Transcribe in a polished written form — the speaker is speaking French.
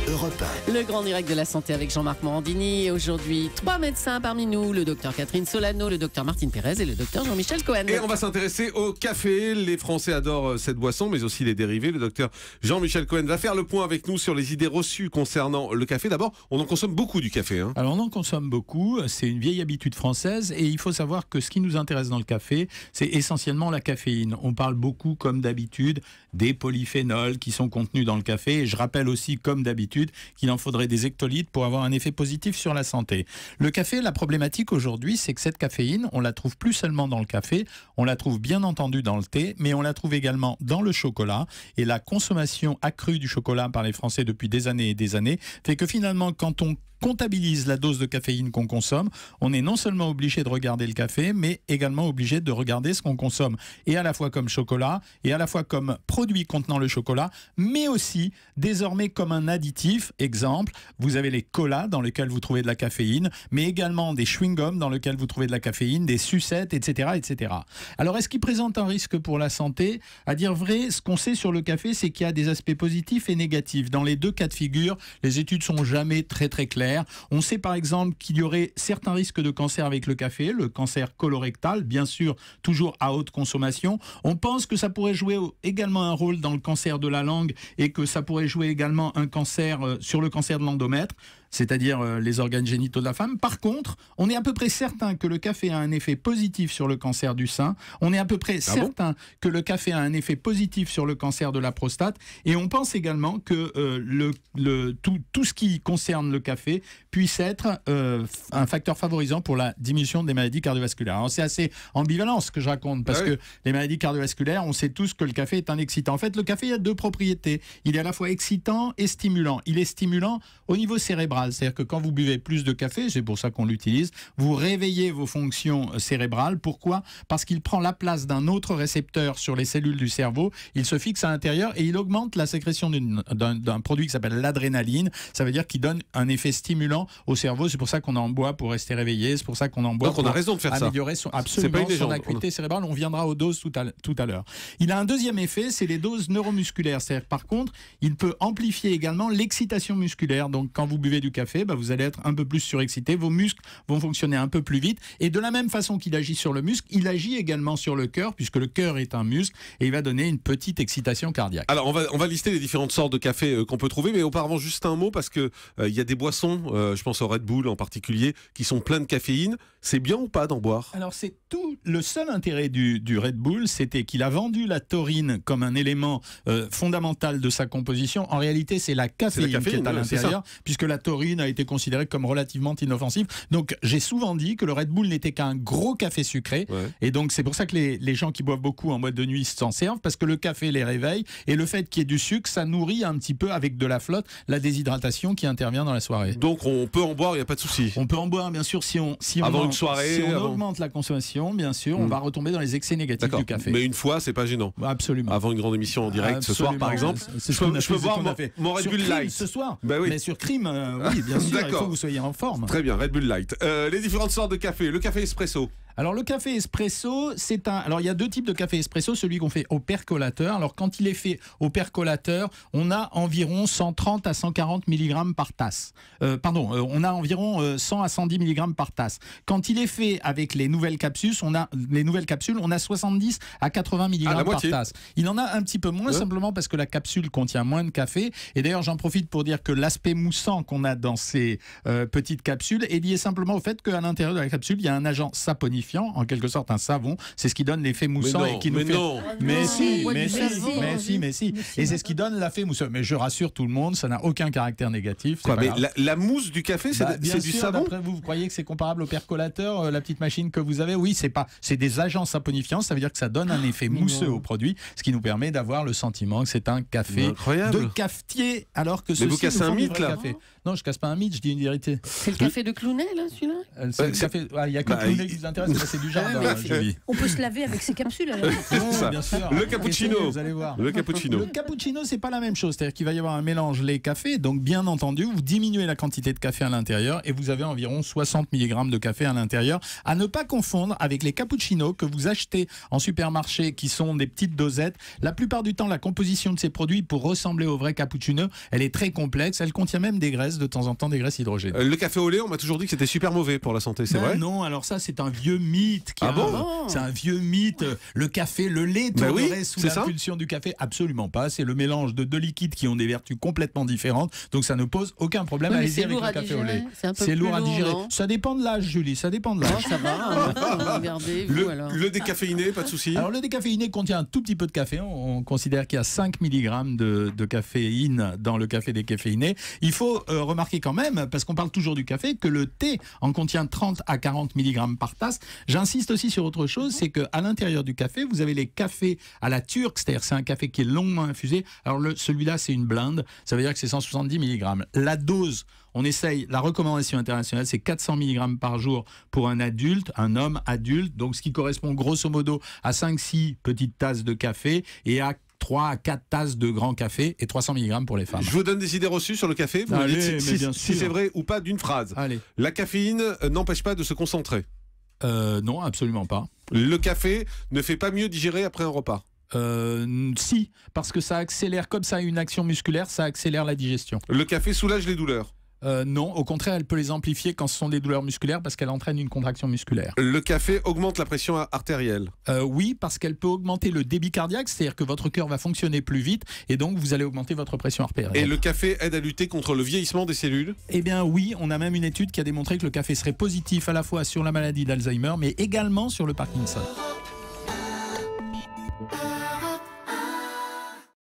Europe 1. Le grand direct de la santé avec Jean-Marc Morandini. Et aujourd'hui, 3 médecins parmi nous, le docteur Catherine Solano, le docteur Martine Pérez et le docteur Jean-Michel Cohen. Et on va s'intéresser au café. Les Français adorent cette boisson, mais aussi les dérivés. Le docteur Jean-Michel Cohen va faire le point avec nous sur les idées reçues concernant le café. D'abord, on en consomme beaucoup du café. Alors on en consomme beaucoup, c'est une vieille habitude française et il faut savoir que ce qui nous intéresse dans le café, c'est essentiellement la caféine. On parle beaucoup, comme d'habitude, des polyphénols qui sont contenus dans le café et je rappelle aussi, comme d'habitude, qu'il en faudrait des hectolitres pour avoir un effet positif sur la santé. Le café, la problématique aujourd'hui, c'est que cette caféine, on la trouve plus seulement dans le café, on la trouve bien entendu dans le thé, mais on la trouve également dans le chocolat et la consommation accrue du chocolat par les Français depuis des années et des années fait que finalement, quand on comptabilise la dose de caféine qu'on consomme, on est non seulement obligé de regarder le café, mais également obligé de regarder ce qu'on consomme, et à la fois comme chocolat, et à la fois comme produit contenant le chocolat, mais aussi désormais comme un additif. Exemple, vous avez les colas dans lesquels vous trouvez de la caféine, mais également des chewing-gums dans lesquels vous trouvez de la caféine, des sucettes, etc., etc. Alors, est-ce qu'il présente un risque pour la santé? À dire vrai, ce qu'on sait sur le café, c'est qu'il y a des aspects positifs et négatifs. Dans les deux cas de figure, les études sont jamais très claires. On sait par exemple qu'il y aurait certains risques de cancer avec le café, le cancer colorectal, bien sûr, toujours à haute consommation. On pense que ça pourrait jouer également un rôle dans le cancer de la langue et que ça pourrait jouer également un cancer sur le cancer de l'endomètre, c'est-à-dire les organes génitaux de la femme. Par contre, on est à peu près certain que le café a un effet positif sur le cancer du sein. On est à peu près certain que le café a un effet positif sur le cancer de la prostate. Et on pense également que tout ce qui concerne le café puisse être un facteur favorisant pour la diminution des maladies cardiovasculaires. Alors c'est assez ambivalent ce que je raconte, parce que les maladies cardiovasculaires, on sait tous que le café est un excitant. En fait, le café, il y a deux propriétés. Il est à la fois excitant et stimulant. Il est stimulant au niveau cérébral. C'est-à-dire que quand vous buvez plus de café, c'est pour ça qu'on l'utilise, vous réveillez vos fonctions cérébrales. Pourquoi? Parce qu'il prend la place d'un autre récepteur sur les cellules du cerveau, il se fixe à l'intérieur et il augmente la sécrétion d'un produit qui s'appelle l'adrénaline. Ça veut dire qu'il donne un effet stimulant au cerveau. C'est pour ça qu'on en boit pour rester réveillé, c'est pour ça qu'on en boit pour améliorer son acuité cérébrale. On viendra aux doses tout à l'heure. Il a un deuxième effet, c'est les doses neuromusculaires. C'est-à-dire, par contre, il peut amplifier également l'excitation musculaire. Donc quand vous buvez du café, vous allez être un peu plus surexcité, vos muscles vont fonctionner un peu plus vite, et de la même façon qu'il agit sur le muscle, il agit également sur le cœur, puisque le cœur est un muscle, et il va donner une petite excitation cardiaque. Alors on va lister les différentes sortes de café qu'on peut trouver, mais auparavant juste un mot, parce que il y a des boissons, je pense au Red Bull en particulier, qui sont pleines de caféine. C'est bien ou pas d'en boire? Alors c'est tout le seul intérêt du Red Bull, c'était qu'il a vendu la taurine comme un élément fondamental de sa composition. En réalité, c'est la caféine qui est à l'intérieur, puisque la taurine a été considérée comme relativement inoffensive. Donc j'ai souvent dit que le Red Bull n'était qu'un gros café sucré, et donc c'est pour ça que les gens qui boivent beaucoup en boîte de nuit s'en servent, parce que le café les réveille, et le fait qu'il y ait du sucre, ça nourrit un petit peu avec de la flotte la déshydratation qui intervient dans la soirée. Donc on peut en boire, il n'y a pas de souci. On peut en boire, bien sûr, si on augmente la consommation, bien sûr, on va retomber dans les excès négatifs du café. Mais une fois, c'est pas gênant. Absolument. Avant une grande émission en direct ce soir, par exemple, je peux boire mon Red Bull Light ce soir. Mais sur Crime, oui, bien sûr, il faut que vous soyez en forme. Très bien, Red Bull Light. Les différentes sortes de café. Le café espresso. Alors le café espresso, alors il y a deux types de café espresso, celui qu'on fait au percolateur. Alors quand il est fait au percolateur, on a environ 130 à 140 mg par tasse. On a environ 100 à 110 mg par tasse. Quand il est fait avec les nouvelles capsules, on a 70 à 80 mg par tasse. Il en a un petit peu moins, simplement parce que la capsule contient moins de café. Et d'ailleurs, j'en profite pour dire que l'aspect moussant qu'on a dans ces petites capsules est lié simplement au fait qu'à l'intérieur de la capsule, il y a un agent saponifiant, en quelque sorte un savon, c'est ce qui donne l'effet moussant et qui nous fait... Mais si. Et c'est ce qui donne l'effet moussant. Mais je rassure tout le monde, ça n'a aucun caractère négatif. Quoi, mais la mousse du café, c'est du savon? Après, vous croyez que c'est comparable au percolateur, la petite machine que vous avez? Oui, c'est des agents saponifiants, ça veut dire que ça donne un effet mousseux au produit, ce qui nous permet d'avoir le sentiment que c'est un café de cafetier, alors que mais vous cassez un mythe là? Café. Non, je casse pas un mythe, je dis une vérité. C'est le café de Clounet là, celui-là? Il n'y a que Clounet qui vous intéresse. Ça, c'est du jardin, mais- Julie. On peut se laver avec ces capsules alors. Ouais, bien sûr. Le cappuccino. Essayez, vous allez voir. Le cappuccino. Le cappuccino, c'est pas la même chose. C'est-à-dire qu'il va y avoir un mélange lait-café. Donc, bien entendu, vous diminuez la quantité de café à l'intérieur et vous avez environ 60 mg de café à l'intérieur. À ne pas confondre avec les cappuccinos que vous achetez en supermarché, qui sont des petites dosettes. La plupart du temps, la composition de ces produits, pour ressembler au vrai cappuccino, elle est très complexe. Elle contient même des graisses, de temps en temps, des graisses hydrogénées. Le café au lait, on m'a toujours dit que c'était super mauvais pour la santé, c'est Ben vrai? non, alors ça c'est un vieux mythe. Ah bon C'est un vieux mythe. Le café, le lait Ben oui, tournerait sous c'est ça. l'impulsion du café? Absolument pas. C'est le mélange de deux liquides qui ont des vertus complètement différentes. Donc ça ne pose aucun problème. Oui, mais Allez-y c'est avec lourd le à café au lait. digérer. C'est un peu C'est plus lourd à digérer. non Ça dépend de l'âge, Julie. Ça dépend de Non, l'âge. ça va. Regardez, vous alors. Le décaféiné, pas de souci. Alors le décaféiné contient un tout petit peu de café. On considère qu'il y a 5 mg de caféine dans le café décaféiné. Il faut remarquer quand même, parce qu'on parle toujours du café, que le thé en contient 30 à 40 mg par tasse. J'insiste aussi sur autre chose, c'est qu'à l'intérieur du café, vous avez les cafés à la turque, c'est-à-dire c'est un café qui est longuement infusé. Alors celui-là, c'est une blinde, ça veut dire que c'est 170 mg. La dose, on essaye, la recommandation internationale, c'est 400 mg par jour pour un adulte, un homme adulte, donc ce qui correspond grosso modo à 5-6 petites tasses de café et à 3 à 4 tasses de grand café et 300 mg pour les femmes. Je vous donne des idées reçues sur le café. Vous me Allez, dites mais bien si sûr. c'est vrai ou pas d'une phrase. Allez. La caféine n'empêche pas de se concentrer. Non, absolument pas. Le café ne fait pas mieux digérer après un repas. Si, parce que ça accélère, comme ça a une action musculaire, ça accélère la digestion. Le café soulage les douleurs. Non, au contraire, elle peut les amplifier quand ce sont des douleurs musculaires parce qu'elle entraîne une contraction musculaire. Le café augmente la pression artérielle. Oui, parce qu'elle peut augmenter le débit cardiaque, c'est-à-dire que votre cœur va fonctionner plus vite et donc vous allez augmenter votre pression artérielle. Et le café aide à lutter contre le vieillissement des cellules. Eh bien oui, on a même une étude qui a démontré que le café serait positif à la fois sur la maladie d'Alzheimer mais également sur le Parkinson.